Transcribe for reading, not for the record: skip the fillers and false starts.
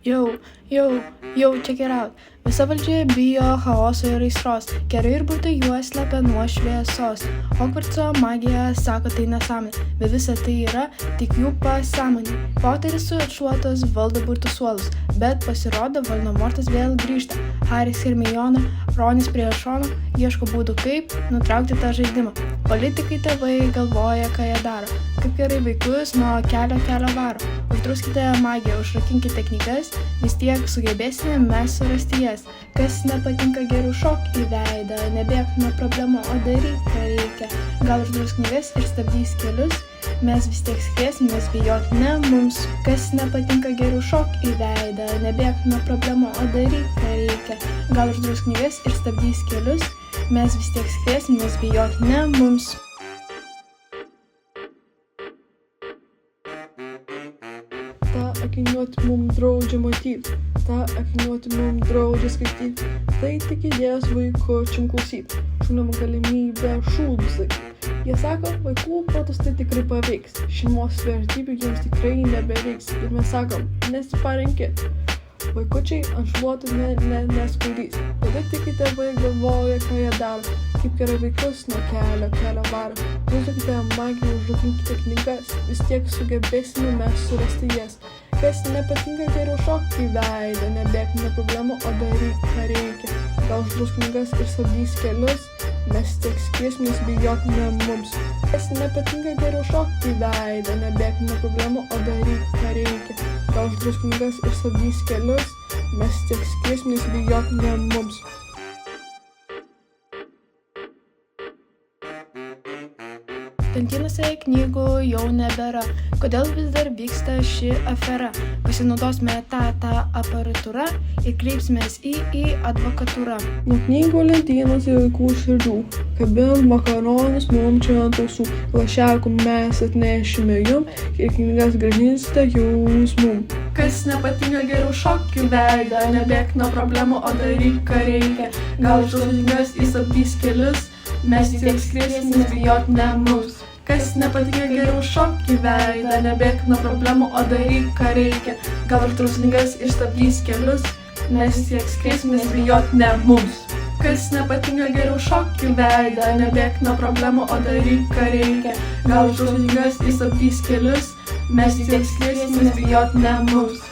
Jau, check it out. Visa valdžia bijo chaoso ir aistros, kerai ir burtai juos slepia nuo šviesos. Hogvartso magija sako tai nesąmonė, bet visa tai yra tik jų pasąmonė. Poteris su atšluotos valdo burtų suolus, bet pasirodo Voldemortas vėl grįžta. Haris, Hermiona, Ronis prie šono ieško būdų, kaip nutraukti tą žaidimą. Politikai tėvai galvoja, ką jie daro, kaip gerai vaikus nuo kelio varo. Uždrauskite magiją, užrakinkite knygas, vis tiek sugebėsime mes surasti jas. Kas nepatinka, geriau šok į veidą, nebėk nuo problemų, o daryk, ką reikia. Gal uždraus knygas ir stabdys kelius, mes vis tiek skriesimės, bijot ne mums. Kas nepatinka, geriau šok į veidą, nebėk nuo problemų, o daryk, ką reikia. Gal uždraus knygas ir stabdys kelius, mes vis tiek skriesimės, bijot ne mums. Ta akiniuotį mums draudžia matyti, ta akiniuotį mums draudžia skaityti. Tai tik idėjas vaikučiam klausyti, šūnam galimybę šūdų sakyti. Jie sako, vaikų protus tai tikrai paveiks, šeimos vertybių jiems tikrai nebereiks. Ir mes sakom, nesiparinkit, vaikučiai ant šluotų neskaudys. Tada tik tėvai galvoja, ką jie daro, kaip gerai vaikus nuo kelio varo. Uždraukite magiją, užrakinkite knygas, vis tiek sugebėsime mes surasti jas. Kas nepatinka, geriau šok į veidą, nebėk nuo problemų, o daryk, ką reikia. Gal uždraus knygas ir stabdys kelius, mes tiek skriesimės, bijok ne mums. Kas nepatinka, geriau šok į veidą, nebėk nuo problemų, o daryk, ką reikia. Gal uždraus knygas ir stabdys kelius, mes tiek skriesimės, bijok ne mums. Lentynose knygų jau nebėra, kodėl vis dar vyksta ši afera. Pasinaudosime tą aparatūrą ir kreipsimės į advokatūrą. Nuo knygų lentynose vaikų širdžių, kabint makaronus mums čia ant ausų. Lašelkų mes atnešime jum ir knygas grąžinsite jūs mum. Kas nepatinka, geriau šok į veidą, nebėk nuo problemų, o daryk, ką reikia. Gal uždraus knygas ir stabdys kelius, mes tiek skriesimės, bijot ne mums. Kas nepatinka, geriau šok į veidą, nebėk nuo problemų, o daryk, ką reikia. Gal uždraus knygas ir stabdys kelius, mes tiek skriesimės, bijot ne mums. Kas nepatinka, geriau šok į veidą, nebėk nuo problemų, o daryk, ką reikia. Gal uždraus knygas ir stabdys kelius, mes tiek skriesimės, bijot ne mums.